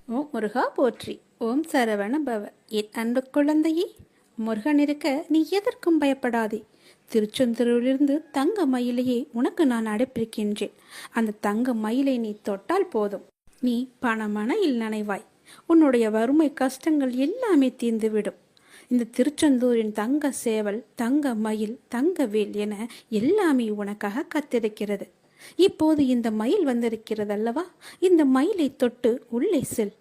ஓம் முருகா போற்றி. ஓம் சரவண பவ. என் அன்பு குழந்தையே, முருகன் இருக்க நீ எதற்கும் பயப்படாதே. திருச்செந்தூரிலிருந்து தங்க மயிலையே உனக்கு நான் அடைப்பிருக்கின்றேன். அந்த தங்க மயிலை நீ தொட்டால் போதும், நீ பணமனையில் நனைவாய். உன்னுடைய வறுமை கஷ்டங்கள் எல்லாமே தீர்ந்துவிடும். இந்த திருச்செந்தூரின் தங்க சேவல், தங்க மயில், தங்க வேல் என எல்லாமே உனக்காக காத்திருக்கிறது. இப்போது இந்த மயில் வந்திருக்கிறது அல்லவா? இந்த மயிலை தொட்டு உள்ளே செல்,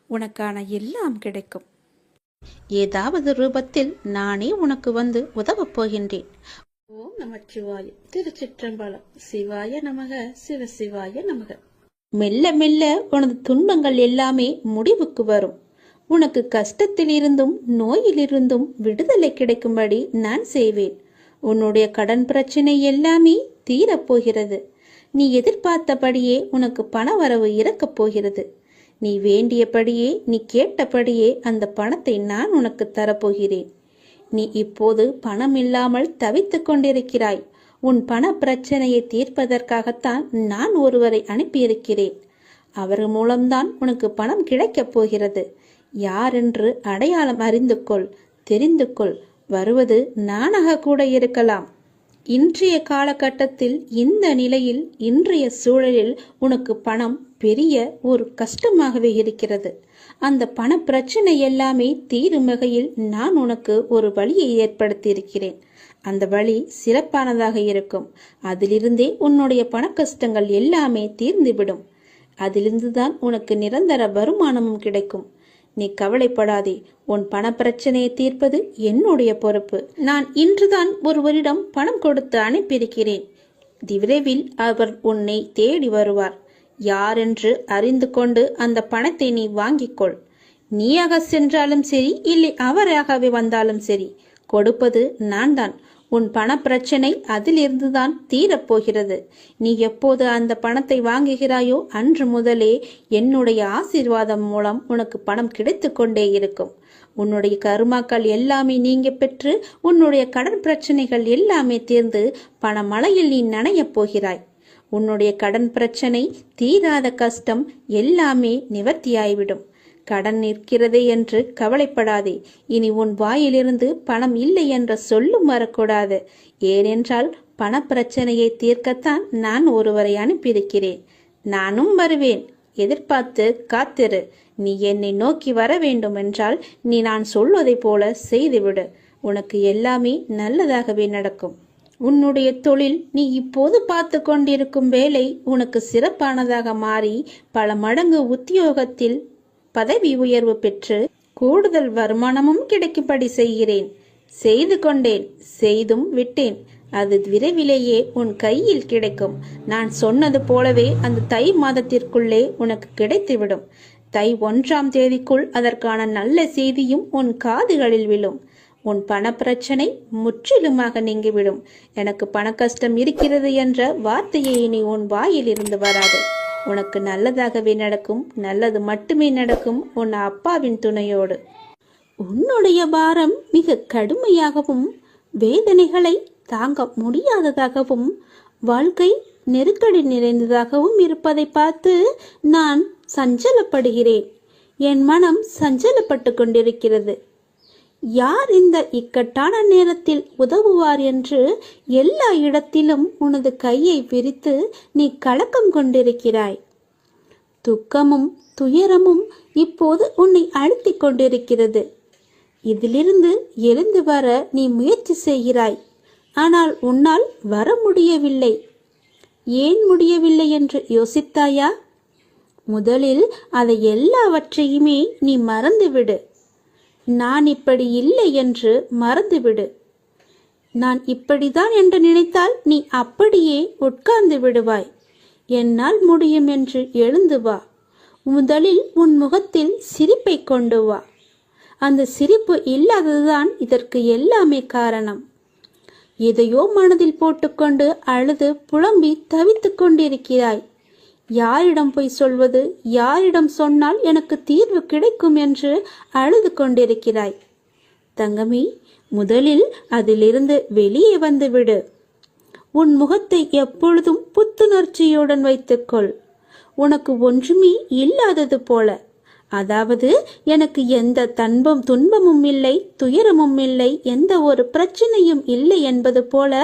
உனக்கான எல்லாம் கிடைக்கும். ஏதாவது ரூபத்தில் நானே உனக்கு வந்து உதவப் போகின்றேன். ஓம் நமச்சிவாய. திருச்சிற்றம்பலம். சிவாய நமக, சிவ சிவாய நமக. மெல்ல மெல்ல உனது துன்பங்கள் எல்லாமே முடிவுக்கு வரும். உனக்கு கஷ்டத்தில் இருந்தும் நோயிலிருந்தும் விடுதலை கிடைக்கும்படி நான் செய்வேன். உன்னுடைய கடன் பிரச்சனை எல்லாமே தீரப்போகிறது. நீ எதிர்பார்த்தபடியே உனக்கு பண வரவு இறக்கப் போகிறது. நீ வேண்டியபடியே, நீ கேட்டபடியே அந்த பணத்தை நான் உனக்கு தரப்போகிறேன். நீ இப்போது பணம் இல்லாமல் தவித்துக் கொண்டிருக்கிறாய். உன் பண பிரச்சனையை தீர்ப்பதற்காகத்தான் நான் ஒருவரை அனுப்பியிருக்கிறேன். அவர் மூலம்தான் உனக்கு பணம் கிடைக்கப் போகிறது. யாரென்று அடையாளம் அறிந்து கொள், தெரிந்து கொள். வருவது நானாக கூட இருக்கலாம். இன்றைய காலகட்டத்தில், இந்த நிலையில், இன்றைய சூழலில் உனக்கு பணம் பெரிய ஒரு கஷ்டமாகவே இருக்கிறது. அந்த பண பிரச்சனை எல்லாமே தீரும் வகையில் நான் உனக்கு ஒரு வழியை ஏற்படுத்தியிருக்கிறேன். அந்த வழி சிறப்பானதாக இருக்கும். அதிலிருந்தே உன்னுடைய பண கஷ்டங்கள் எல்லாமே தீர்ந்துவிடும். அதிலிருந்துதான் உனக்கு நிரந்தர வருமானமும் கிடைக்கும். நீ கவலைப்படாதே. உன் பண பிரச்சனையை தீர்ப்பது என்னுடைய பொறுப்பு. நான் இன்றுதான் ஒருவரிடம் பணம் கொடுத்து அனுப்பியிருக்கிறேன். விரைவில் அவர் உன்னை தேடி வருவார். யாரென்று அறிந்து கொண்டு அந்த பணத்தை நீ வாங்கிக்கொள். நீயாக சென்றாலும் சரி, இல்லை அவராகவே வந்தாலும் சரி, கொடுப்பது நான் தான். உன் பண பிரச்சனை அதிலிருந்துதான் தீரப்போகிறது. நீ எப்போது அந்த பணத்தை வாங்குகிறாயோ அன்று முதலே என்னுடைய ஆசீர்வாதம் மூலம் உனக்கு பணம் கிடைத்து கொண்டே இருக்கும். உன்னுடைய கருமாக்கள் எல்லாமே நீங்க பெற்று உன்னுடைய கடன் பிரச்சனைகள் எல்லாமே தீர்ந்து பணமழையில் நீ நனையப் போகிறாய். உன்னுடைய கடன் பிரச்சனை, தீராத கஷ்டம் எல்லாமே நிவர்த்தியாய்விடும். கடன் நிற்கிறதே என்று கவலைப்படாதே. இனி உன் வாயிலிருந்து பணம் இல்லை என்ற சொல்லும் வரக்கூடாது. ஏனென்றால் பண பிரச்சனையை தீர்க்கத்தான் நான் ஒருவரை அனுப்பியிருக்கிறேன். நானும் வருவேன். எதிர்பார்த்து காத்திரு. நீ என்னை நோக்கி வர வேண்டும் என்றால் நீ நான் சொல்வதை போல செய்துவிடு. உனக்கு எல்லாமே நல்லதாகவே நடக்கும். உன்னுடைய தொழில், நீ இப்போது பார்த்து கொண்டிருக்கும் வேலை உனக்கு சிறப்பானதாக மாறி பல மடங்கு உத்தியோகத்தில் பதவி உயர்வு பெற்று கூடுதல் வருமானமும் கிடைக்கும்படி செய்கிறேன். செய்து கொண்டேன், செய்தும் விட்டேன். அது விரைவிலேயே உன் கையில் கிடைக்கும். நான் சொன்னது போலவே அந்த தை மாதத்திற்குள்ளே உனக்கு கிடைத்துவிடும். தை 1ஆம் தேதிக்குள் அதற்கான நல்ல செய்தியும் உன் காதுகளில் விழும். உன் பண பிரச்சனை முற்றிலுமாக நீங்கிவிடும். எனக்கு பண கஷ்டம் இருக்கிறது என்ற வார்த்தையை இனி உன் வாயில் இருந்து வராது. உனக்கு நல்லதாகவே நடக்கும். நல்லது மட்டுமே நடக்கும், உன் அப்பாவின் துணையோடு. உன்னுடைய பாரம் மிக கடுமையாகவும், வேதனைகளை தாங்க முடியாததாகவும், வாழ்க்கை நெருக்கடி நிறைந்ததாகவும் இருப்பதை பார்த்து நான் சஞ்சலப்படுகிறேன். என் மனம் சஞ்சலப்பட்டு கொண்டிருக்கிறது. யார் இந்த இக்கட்டான நேரத்தில் உதவுவார் என்று எல்லா இடத்திலும் உனது கையை விரித்து நீ கலக்கம் கொண்டிருக்கிறாய். துக்கமும் துயரமும் இப்போது உன்னை அழுத்திக் கொண்டிருக்கிறது. இதிலிருந்து எழுந்து வர நீ முயற்சி செய்கிறாய். ஆனால் உன்னால் வர முடியவில்லை. ஏன் முடியவில்லை என்று யோசித்தாயா? முதலில் அதை எல்லாவற்றையுமே நீ மறந்துவிடு. நான் இப்படி இல்லை என்று மறந்துவிடு. நான் இப்படிதான் என்று நினைத்தால் நீ அப்படியே உட்கார்ந்து விடுவாய். என்னால் முடியும் என்று எழுந்து வா. முதலில் உன் முகத்தில் சிரிப்பை கொண்டு வா. அந்த சிரிப்பு இல்லாததுதான் இதற்கு எல்லாமே காரணம். எதையோ மனதில் போட்டுக்கொண்டு அழுது புலம்பி தவித்துக் கொண்டிருக்கிறாய். யாரிடம் போய் சொல்வது, யாரிடம் சொன்னால் எனக்கு தீர்வு கிடைக்கும் என்று அழுது கொண்டிருக்கிறாய். தங்கமே, முதலில் அதிலிருந்து வெளியே வந்துவிடு. உன் முகத்தை எப்பொழுதும் புத்துணர்ச்சியுடன் வைத்துக்கொள். உனக்கு ஒன்றுமே இல்லாதது போல. அதாவது எனக்கு எந்த துன்பமும் இல்லை, துயரமும் இல்லை, எந்த ஒரு பிரச்சனையும் இல்லை என்பது போல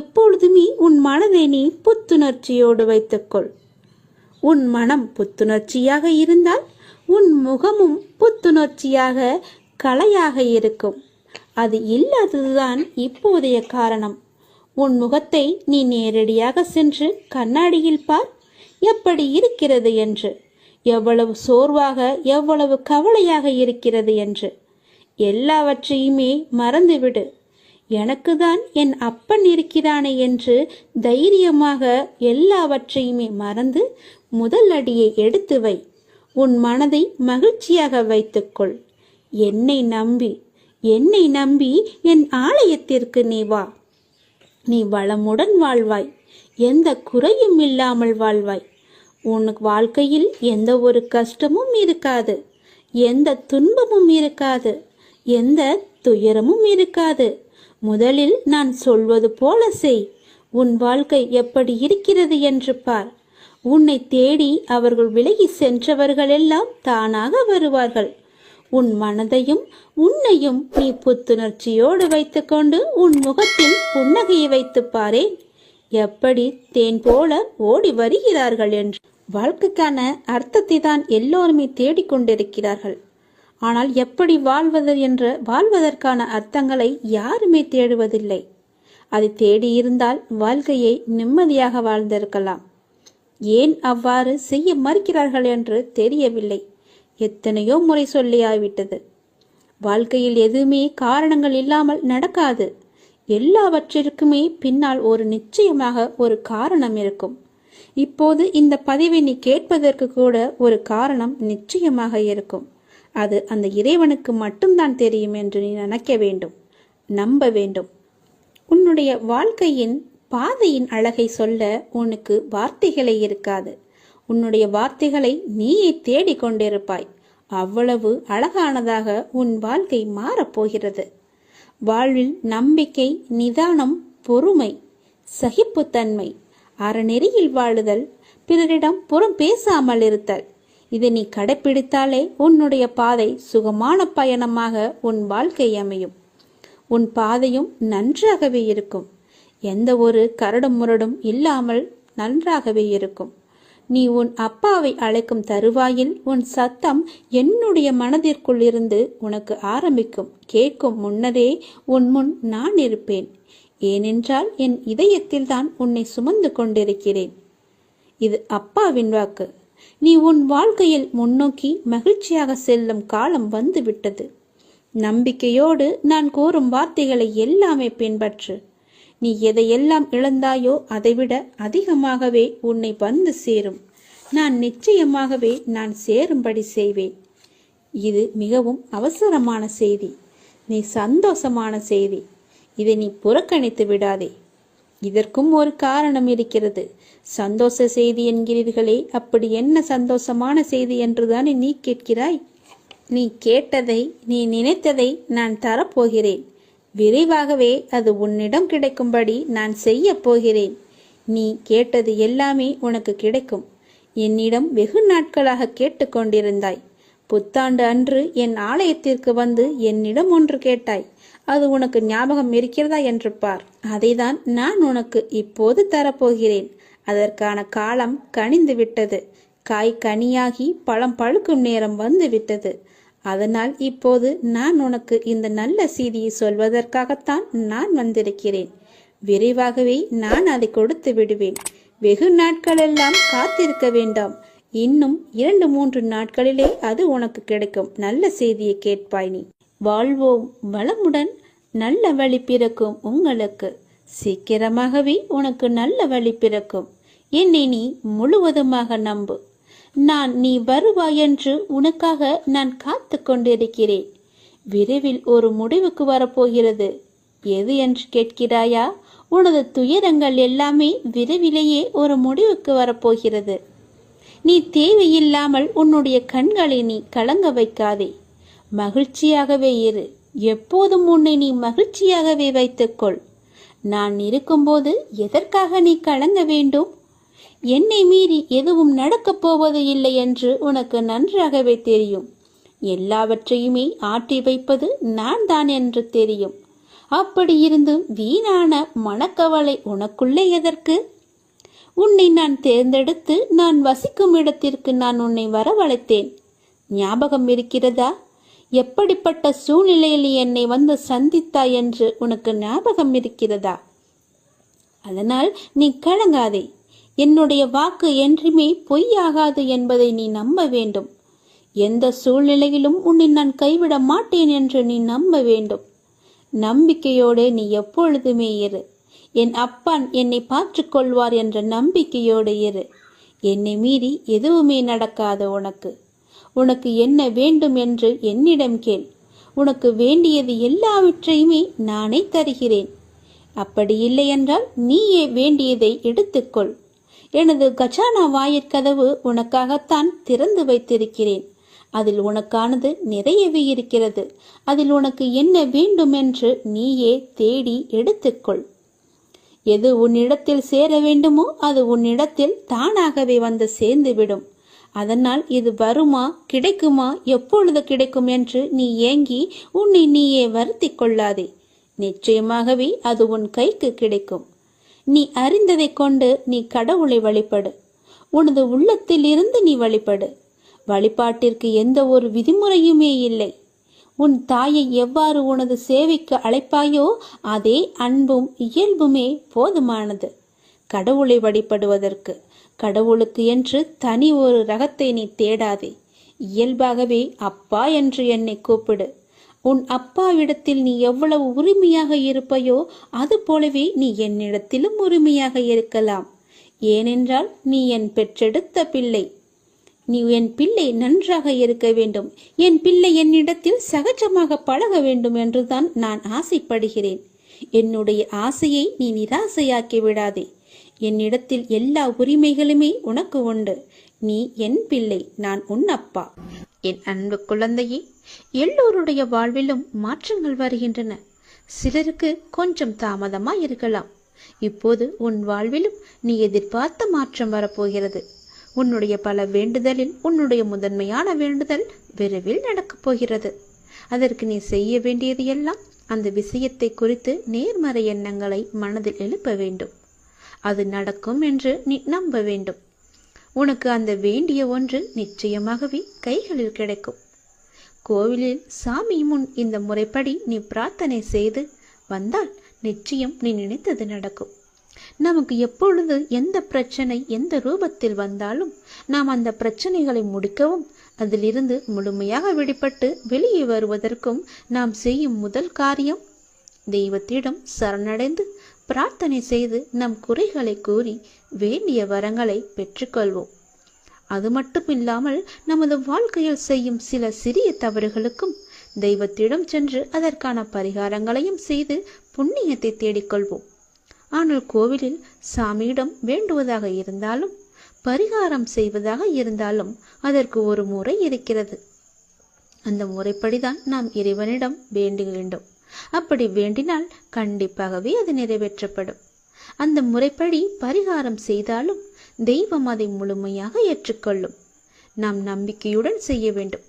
எப்பொழுதுமே உன் மனதை நீ புத்துணர்ச்சியோடு வைத்துக்கொள். உன் மனம் புத்துணர்ச்சியாக இருந்தால் உன் முகமும் புத்துணர்ச்சியாக கலையாக இருக்கும். அது இல்லாததுதான் இப்போதைய காரணம். உன் முகத்தை நீ நேரடியாக சென்று கண்ணாடியில் பார், எப்படி இருக்கிறது என்று, எவ்வளவு சோர்வாக எவ்வளவு கவலையாக இருக்கிறது என்று. எல்லாவற்றையுமே மறந்துவிடு. எனக்கு தான் என் அப்பன் இருக்கிறானே என்று தைரியமாக எல்லாவற்றையுமே மறந்து முதல் அடியை எடுத்து வை. உன் மனதை மகிழ்ச்சியாக வைத்துக்கொள். என்னை நம்பி என் ஆலயத்திற்கு நீ வா. நீ வளமுடன் வாழ்வாய், எந்த குறையும் இல்லாமல் வாழ்வாய். உனக்கு வாழ்க்கையில் எந்த ஒரு கஷ்டமும் இருக்காது, எந்த துன்பமும் இருக்காது, எந்த துயரமும் இருக்காது. முதலில் நான் சொல்வது போல செய். உன் வாழ்க்கை எப்படி இருக்கிறது என்று பார். உன்னை தேடி அவர்கள் விலகி சென்றவர்களெல்லாம் தானாக வருவார்கள். உன் மனதையும் உன்னையும் நீ புத்துணர்ச்சியோடு வைத்துக்கொண்டு உன் முகத்தில் புன்னகையை வைத்து பாரேன், எப்படி தேன் போல ஓடி வருகிறார்கள் என்று. வாழ்க்கைக்கான அர்த்தத்தை தான் எல்லோருமே தேடிக்கொண்டிருக்கிறார்கள். ஆனால் எப்படி வாழ்வதற்கான அர்த்தங்களை யாருமே தேடுவதில்லை. அதை தேடியிருந்தால் வாழ்க்கையை நிம்மதியாக வாழ்ந்திருக்கலாம். ஏன் அவ்வாறு செய்ய மறுக்கிறார்கள் என்று தெரியவில்லை. எத்தனையோ முறை சொல்லியாய்விட்டது. வாழ்க்கையில் எதுவுமே காரணங்கள் இல்லாமல் நடக்காது. எல்லாவற்றிற்குமே பின்னால் நிச்சயமாக ஒரு காரணம் இருக்கும். இப்போது இந்த பதிவை நீ கேட்பதற்கு கூட ஒரு காரணம் நிச்சயமாக இருக்கும். அது அந்த இறைவனுக்கு மட்டும்தான் தெரியும் என்று நீ நினைக்க வேண்டும், நம்ப வேண்டும். உன்னுடைய வாழ்க்கையின் பாதையின் அழகை சொல்ல உனக்கு வார்த்தைகளே இருக்காது. உன்னுடைய வார்த்தைகளை நீயே தேடிக்கொண்டிருப்பாய். அவ்வளவு அழகானதாக உன் வாழ்க்கை மாறப்போகிறது. வாழ்வில் நம்பிக்கை, நிதானம், பொறுமை, சகிப்புத்தன்மை, அறநெறியில் வாழுதல், பிறரிடம் புறம் பேசாமல் இருத்தல், இதை நீ கடைப்பிடித்தாலே உன்னுடைய பாதை சுகமான பயணமாக உன் வாழ்க்கை அமையும். உன் பாதையும் நன்றாகவே இருக்கும். எந்த ஒரு கரடும் முரடும் இல்லாமல் நன்றாகவே இருக்கும். நீ உன் அப்பாவை அழைக்கும் தருவாயில் உன் சத்தம் என்னுடைய மனதிற்குள் இருந்து உனக்கு ஆரம்பிக்கும். கேட்கும் முன்னரே உன் முன் நான் இருப்பேன். ஏனென்றால் என் இதயத்தில் தான் உன்னை சுமந்து கொண்டிருக்கிறேன். இது அப்பாவின் வாக்கு. நீ உன் வாழ்க்கையில் முன்னோக்கி மகிழ்ச்சியாக செல்லும் காலம் வந்து விட்டது. நம்பிக்கையோடு நான் கூறும் வார்த்தைகளை எல்லாமே பின்பற்று. நீ எதையெல்லாம் இழந்தாயோ அதைவிட அதிகமாகவே உன்னை வந்து சேரும். நான் நிச்சயமாகவே நான் சேரும்படி செய்வேன். இது மிகவும் அவசரமான செய்தி, நீ சந்தோஷமான செய்தி. இதை நீ புறக்கணித்து விடாதே. இதற்கும் ஒரு காரணம் இருக்கிறது. சந்தோஷ செய்தி என்கிறீர்களே, அப்படி என்ன சந்தோஷமான செய்தி என்றுதானே நீ கேட்கிறாய்? நீ கேட்டதை, நீ நினைத்ததை நான் தரப்போகிறேன். விரைவாகவே அது உன்னிடம் கிடைக்கும்படி நான் செய்ய போகிறேன். நீ கேட்டது எல்லாமே உனக்கு கிடைக்கும். என்னிடம் வெகு நாட்களாக கேட்டுக்கொண்டிருந்தாய். புத்தாண்டு அன்று என் ஆலயத்திற்கு வந்து என்னிடம் ஒன்று கேட்டாய். அது உனக்கு ஞாபகம் இருக்கிறதா என்று பார். அதைதான் நான் உனக்கு இப்போது தரப்போகிறேன். அதற்கான காலம் கனிந்து விட்டது. காய் கனியாகி பழம் பழுக்கும் நேரம் வந்து விட்டது. அதனால் இப்போது நான் உனக்கு இந்த நல்ல செய்தியை சொல்வதற்காகத்தான் நான் வந்திருக்கிறேன். விரைவாகவே நான் அதை கொடுத்து விடுவேன். வெகு நாட்களெல்லாம் காத்திருக்க வேண்டாம். இன்னும் 2-3 நாட்களிலே அது உனக்கு கிடைக்கும். நல்ல செய்தியை கேட்பாய். நீ வாழ்வோம் வளமுடன். நல்ல வழி பிறக்கும் உங்களுக்கு. சீக்கிரமாகவே உனக்கு நல்ல வழி பிறக்கும். என்னை நீ முழுவதுமாக நம்பு. நீ வருவாய் என்று உனக்காக நான் காத்து கொண்டிருக்கிறேன். விரைவில் ஒரு முடிவுக்கு வரப்போகிறது. எது என்று கேட்கிறாயா? உனது துயரங்கள் எல்லாமே விரைவிலேயே ஒரு முடிவுக்கு வரப்போகிறது. நீ தேவையில்லாமல் உன்னுடைய கண்களை நீ கலங்க வைக்காதே. மகிழ்ச்சியாகவே இரு. எப்போதும் உன்னை நீ மகிழ்ச்சியாகவே வைத்துக்கொள். நான் இருக்கும்போது எதற்காக நீ கலங்க வேண்டும்? என்னை மீறி எதுவும் நடக்கப் போவது இல்லை என்று உனக்கு நன்றாகவே தெரியும். எல்லாவற்றையுமே ஆற்றி வைப்பது நான் தான் என்று தெரியும். அப்படி இருந்தும் வீணான மனக்கவலை உனக்குள்ளே எதற்கு? உன்னை நான் தேர்ந்தெடுத்து நான் வசிக்கும் இடத்திற்கு நான் உன்னை வரவழைத்தேன். ஞாபகம் இருக்கிறதா? எப்படிப்பட்ட சூழ்நிலையில் என்னை வந்து சந்தித்தாய் என்று உனக்கு ஞாபகம் இருக்கிறதா? அதனால் நீ கலங்காதே. என்னுடைய வாக்கு என்றுமே பொய்யாகாது என்பதை நீ நம்ப வேண்டும். எந்த சூழ்நிலையிலும் உன்னை நான் கைவிட மாட்டேன் என்று நீ நம்ப வேண்டும். நம்பிக்கையோடு நீ எப்பொழுதுமே இரு. என் அப்பான் என்னை பார்த்துக் கொள்வார் என்ற நம்பிக்கையோடு இரு. என்னை மீறி எதுவுமே நடக்காது. உனக்கு என்ன வேண்டும் என்று என்னிடம் கேள். உனக்கு வேண்டியது எல்லாவற்றையுமே நானே தருகிறேன். அப்படி இல்லை என்றால் நீயே வேண்டியதை எடுத்துக்கொள். எனது கஜானா வாயிற்கதவு உனக்காகத்தான் திறந்து வைத்திருக்கிறேன். அதில் உனக்கானது நிறையவே இருக்கிறது. அதில் உனக்கு என்ன வேண்டும் என்று நீயே தேடி எடுத்துக்கொள். எது உன்னிடத்தில் சேர வேண்டுமோ அது உன்னிடத்தில் தானாகவே வந்து சேர்ந்துவிடும். அதனால் இது வருமா, கிடைக்குமா, எப்பொழுது கிடைக்கும் என்று நீ ஏங்கி உன்னை நீயே வருத்தி கொள்ளாதே. நிச்சயமாகவே அது உன் கைக்கு கிடைக்கும். நீ அறிந்ததை கொண்டு நீ கடவுளை வழிபடு. உனது உள்ளத்தில் இருந்து நீ வழிபடு. வழிபாட்டிற்கு எந்த ஒரு விதிமுறையுமே இல்லை. உன் தாயை எவ்வாறு உனது சேவைக்கு அழைப்பாயோ அதே அன்பும் இயல்புமே போதுமானது கடவுளை வழிபடுவதற்கு. கடவுளுக்கு என்று தனி ஒரு ரகத்தை நீ தேடாதே. இயல்பாகவே அப்பா என்று என்னை கூப்பிடு. உன் அப்பாவிடத்தில் நீ எவ்வளவு உரிமையாக இருப்பையோ அது போலவே நீ என்னிடத்திலும் உரிமையாக இருக்கலாம். ஏனென்றால் நீ என் பெற்றெடுத்த பிள்ளை. நீ என் பிள்ளை நன்றாக இருக்க வேண்டும். என் பிள்ளை என்னிடத்தில் சகஜமாக பழக வேண்டும் என்றுதான் நான் ஆசைப்படுகிறேன். என்னுடைய ஆசையை நீ நிராசையாக்கி விடாதே. என்னிடத்தில் எல்லா உரிமைகளுமே உனக்கு உண்டு. நீ என் பிள்ளை, நான் உன் அப்பா. என் அன்பு குழந்தையே, எல்லோருடைய வாழ்விலும் மாற்றங்கள் வருகின்றன. சிலருக்கு கொஞ்சம் தாமதமாய் இருக்கலாம். இப்போது உன் வாழ்விலும் நீ எதிர்பார்த்த மாற்றம் வரப்போகிறது. உன்னுடைய பல வேண்டுதலில் உன்னுடைய முதன்மையான வேண்டுதல் விரைவில் நடக்கப் போகிறது. அதற்கு நீ செய்ய வேண்டியது எல்லாம் அந்த விஷயத்தை குறித்து நேர்மறை எண்ணங்களை மனதில் எழுப்ப வேண்டும். அது நடக்கும் என்று நீ நம்ப வேண்டும். உனக்கு அந்த வேண்டிய ஒன்று நிச்சயமாகவே கைகளில் கிடைக்கும். கோவிலில் சாமி முன் இந்த முறைப்படி நீ பிரார்த்தனை செய்து வந்தால் நிச்சயம் நீ நினைத்தது நடக்கும். நமக்கு எப்பொழுது எந்த பிரச்சனை எந்த ரூபத்தில் வந்தாலும் நாம் அந்த பிரச்சனைகளை முடிக்கவும் அதிலிருந்து முழுமையாக விடுபட்டு வெளியே வருவதற்கும் நாம் செய்யும் முதல் காரியம் தெய்வத்திடம் சரணடைந்து பிரார்த்தனை செய்து நம் குறைகளை கூறி வேண்டிய வரங்களை பெற்றுக்கொள்வோம். அது மட்டுமில்லாமல் நமது வாழ்க்கையில் செய்யும் சில சிறிய தவறுகளுக்கும் தெய்வத்திடம் சென்று அதற்கான பரிகாரங்களையும் செய்து புண்ணியத்தை தேடிக்கொள்வோம். ஆனால் கோவிலில் சாமியிடம் வேண்டுவதாக இருந்தாலும் பரிகாரம் செய்வதாக இருந்தாலும் அதற்கு ஒரு முறை இருக்கிறது. அந்த முறைப்படிதான் நாம் இறைவனிடம் வேண்ட வேண்டும். அப்படி வேண்டினால் கண்டிப்பாகவே அது நிறைவேற்றப்படும். அந்த முறைப்படி பரிகாரம் செய்தாலும் தெய்வம் அதை முழுமையாக ஏற்றுக்கொள்ளும். நாம் நம்பிக்கையுடன் செய்ய வேண்டும்.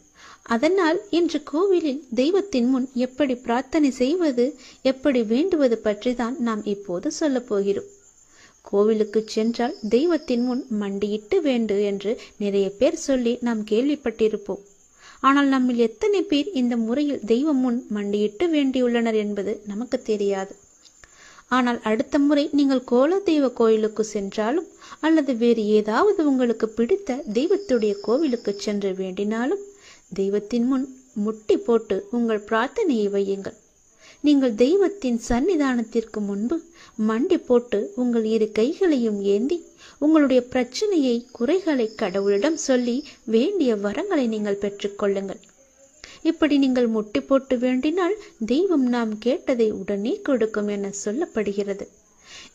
அதனால் இன்று கோவிலில் தெய்வத்தின் முன் எப்படி பிரார்த்தனை செய்வது, எப்படி வேண்டுவது பற்றி தான் நாம் இப்போது சொல்ல போகிறோம். கோவிலுக்கு சென்றால் தெய்வத்தின் முன் மண்டியிட்டு வேண்டு என்று நிறைய பேர் சொல்லி நாம் கேள்விப்பட்டிருப்போம். ஆனால் நம்மில் எத்தனை பேர் இந்த முறையில் தெய்வம் முன் மண்டியிட்டு வேண்டியுள்ளனர் என்பது நமக்கு தெரியாது. ஆனால் அடுத்த முறை நீங்கள் கோல தெய்வ கோயிலுக்கு சென்றாலும் அல்லது வேறு ஏதாவது உங்களுக்கு பிடித்த தெய்வத்துடைய கோவிலுக்கு சென்று வேண்டினாலும் தெய்வத்தின் முன் முட்டி போட்டு உங்கள் பிரார்த்தனையை வையுங்கள். நீங்கள் தெய்வத்தின் சன்னிதானத்திற்கு முன்பு மண்டி போட்டு உங்கள் இரு கைகளையும் ஏந்தி உங்களுடைய பிரச்சனையை குறைகளை கடவுளிடம் சொல்லி வேண்டிய வரங்களை நீங்கள் பெற்றுக்கொள்ளுங்கள். இப்படி நீங்கள் முட்டி போட்டு வேண்டினால் தெய்வம் நாம் கேட்டதை உடனே கொடுக்கும் என சொல்லப்படுகிறது.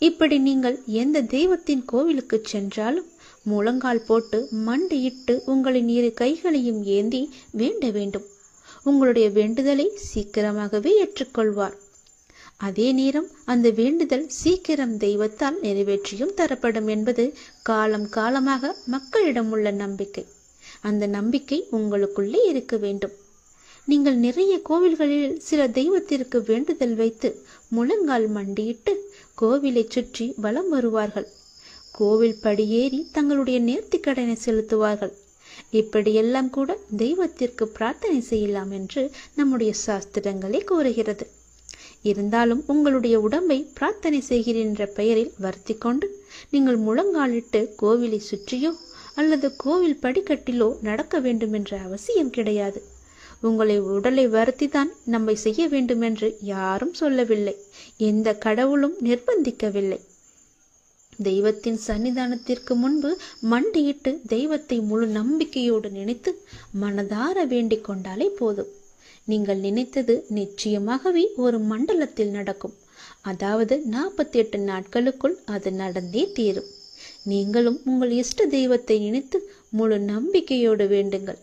இப்படி நீங்கள் எந்த தெய்வத்தின் கோவிலுக்கு சென்றாலும் முழங்கால் போட்டு மண்டியிட்டு உங்களின் இரு கைகளையும் ஏந்தி வேண்ட வேண்டும். உங்களுடைய வேண்டுதலை சீக்கிரமாகவே ஏற்றுக்கொள்வார். அதே நேரம் அந்த வேண்டுதல் சீக்கிரம் தெய்வத்தால் நிறைவேற்றியும் தரப்படும் என்பது காலம் காலமாக மக்களிடம் உள்ள நம்பிக்கை. அந்த நம்பிக்கை உங்களுக்குள்ளே இருக்க வேண்டும். நீங்கள் நிறைய கோவில்களில் சில தெய்வத்திற்கு வேண்டுதல் வைத்து முழங்கால் மண்டியிட்டு கோவிலை சுற்றி வலம் வருவார்கள். கோவில் படியேறி தங்களுடைய நேர்த்திக்கடனை செலுத்துவார்கள். இப்படியெல்லாம் கூட தெய்வத்திற்கு பிரார்த்தனை செய்யலாம் என்று நம்முடைய சாஸ்திரங்களே கூறுகிறது. இருந்தாலும் உங்களுடைய உடம்பை பிரார்த்தனை செய்கிறேன் என்ற பெயரில் வருத்தி கொண்டு நீங்கள் முழங்காலிட்டு கோவிலை சுற்றியோ அல்லது கோவில் படிக்கட்டிலோ நடக்க வேண்டும் என்ற அவசியம் கிடையாது. உங்களை உடலை வருத்திதான் நம்மை செய்ய வேண்டும் என்று யாரும் சொல்லவில்லை. எந்த கடவுளும் நிர்பந்திக்கவில்லை. தெய்வத்தின் சன்னிதானத்திற்கு முன்பு மண்டியிட்டு தெய்வத்தை முழு நம்பிக்கையோடு நினைத்து மனதார வேண்டிக் கொண்டாலே போதும். நீங்கள் நினைத்தது நிச்சயமாகவே ஒரு மண்டலத்தில் நடக்கும். அதாவது 48 நாட்களுக்குள் அது நடந்தே தீரும். நீங்களும் உங்கள் இஷ்ட தெய்வத்தை நினைத்து முழு நம்பிக்கையோடு வேண்டுங்கள்.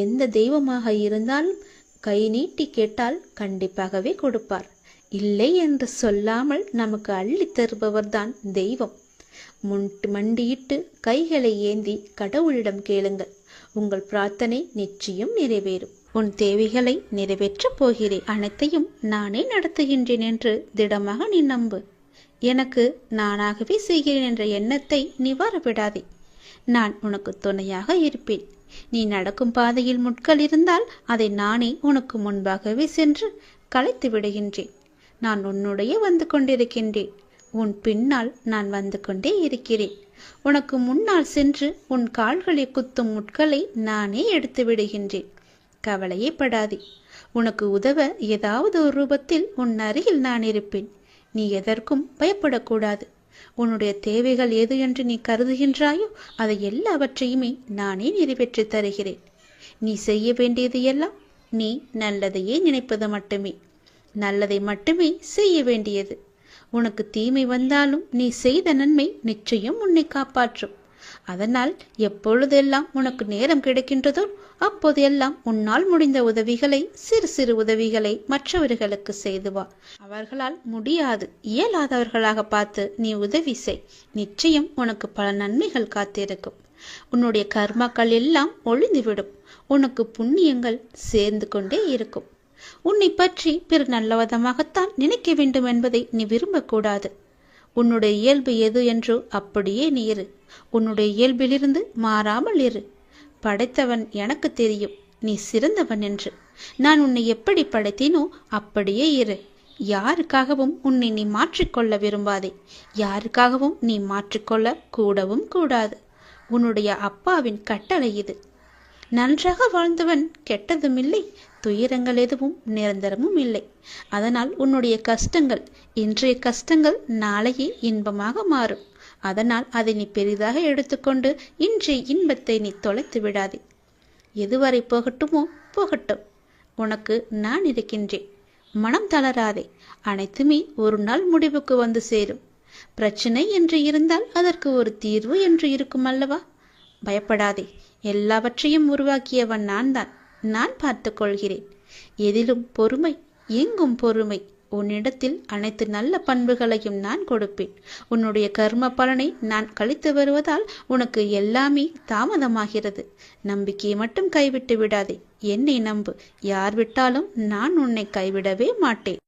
எந்த தெய்வமாக இருந்தாலும் கை நீட்டி கேட்டால் கண்டிப்பாகவே கொடுப்பார். இல்லை என்று சொல்லாமல் நமக்கு அள்ளி தருபவர்தான் தெய்வம். மண்டியிட்டு கைகளை ஏந்தி கடவுளிடம் கேளுங்கள். உங்கள் பிரார்த்தனை நிச்சயம் நிறைவேறும். உன் தேவைகளை நிறைவேற்றப் போகிறேன். அனைத்தையும் நானே நடத்துகின்றேன் என்று திடமாக நீ நம்பு. எனக்கு நானாகவே செய்கிறேன் என்ற எண்ணத்தை நீ வரவிடாதே. நான் உனக்கு துணையாக இருப்பேன். நீ நடக்கும் பாதையில் முட்கள் இருந்தால் அதை நானே உனக்கு முன்பாகவே சென்று கலைத்து விடுகின்றேன். நான் உன்னுடைய வந்து கொண்டிருக்கின்றேன். உன் பின்னால் நான் வந்து கொண்டே இருக்கிறேன். உனக்கு முன்னால் சென்று உன் கால்களை குத்தும் முட்களை நானே எடுத்து விடுகின்றேன். கவலையே படாதே. உனக்கு உதவ ஏதாவது ஒரு ரூபத்தில் உன் அருகில் நான் இருப்பேன். நீ எதற்கும் பயப்படக்கூடாது. உன்னுடைய தேவைகள் எது என்று நீ கருதுகின்றாயோ அதை எல்லாவற்றையுமே நானே நிறைவேற்றி தருகிறேன். நீ செய்ய வேண்டியது எல்லாம் நீ நல்லதையே நினைப்பது மட்டுமே. நல்லதை மட்டுமே செய்ய வேண்டியது. உனக்கு தீமை வந்தாலும் நீ செய்த நன்மை நிச்சயம் உன்னை காப்பாற்றும். அதனால் எப்பொழுதெல்லாம் உனக்கு நேரம் கிடைக்கின்றதோ அப்போதெல்லாம் உன்னால் முடிந்த உதவிகளை, சிறு சிறு உதவிகளை மற்றவர்களுக்கு செய்து வா. அவர்களால் முடியாது, இயலாதவர்களாக பார்த்து நீ உதவி செய். நிச்சயம் உனக்கு பல நன்மைகள் காத்திருக்கும். உன்னுடைய கர்மாக்கள் எல்லாம் ஒழிந்துவிடும். உனக்கு புண்ணியங்கள் சேர்ந்து கொண்டே இருக்கும். உன்னை பற்றி பிற நல்லவதமாகத்தான் நினைக்க வேண்டும் என்பதை நீ விரும்பக்கூடாது. உன்னுடைய இயல்பு எது என்றோ அப்படியே நீ இரு. உன்னுடைய இயல்பிலிருந்து மாறாமல் இரு. படைத்தவன் எனக்கு தெரியும் நீ சிறந்தவன் என்று. நான் உன்னை எப்படி படைத்தேனோ அப்படியே இரு. யாருக்காகவும் உன்னை நீ மாற்றிக்கொள்ள விரும்பாதே. யாருக்காகவும் நீ மாற்றிக்கொள்ள கூடவும் கூடாது. உன்னுடைய அப்பாவின் கட்டளை இது. நன்றாக வாழ்ந்தவன் கெட்டதும் இல்லை, துயரங்கள் எதுவும் நிரந்தரமும் இல்லை. அதனால் உன்னுடைய கஷ்டங்கள், இன்றைய கஷ்டங்கள் நாளையே இன்பமாக மாறும். அதனால் அதை நீ பெரிதாக எடுத்துக்கொண்டு இன்றைய இன்பத்தை நீ தொலைத்து விடாதே. எதுவரை போகட்டுமோ போகட்டும். உனக்கு நான் இருக்கின்றேன். மனம் தளராதே. அனைத்துமே ஒரு நாள் முடிவுக்கு வந்து சேரும். பிரச்சனை என்று இருந்தால் அதற்கு ஒரு தீர்வு என்று இருக்கும் அல்லவா? பயப்படாதே. எல்லாவற்றையும் உருவாக்கியவன் நான் தான். நான் பார்த்து கொள்கிறேன். எதிலும் பொறுமை, எங்கும் பொறுமை. உன்னிடத்தில் அனைத்து நல்ல பண்புகளையும் நான் கொடுப்பேன். உன்னுடைய கர்ம பலனை நான் கழித்து வருவதால் உனக்கு எல்லாமே தாமதமாகிறது. நம்பிக்கையை மட்டும் கைவிட்டு விடாதே. என்னை நம்பு. யார் விட்டாலும் நான் உன்னை கைவிடவே மாட்டேன்.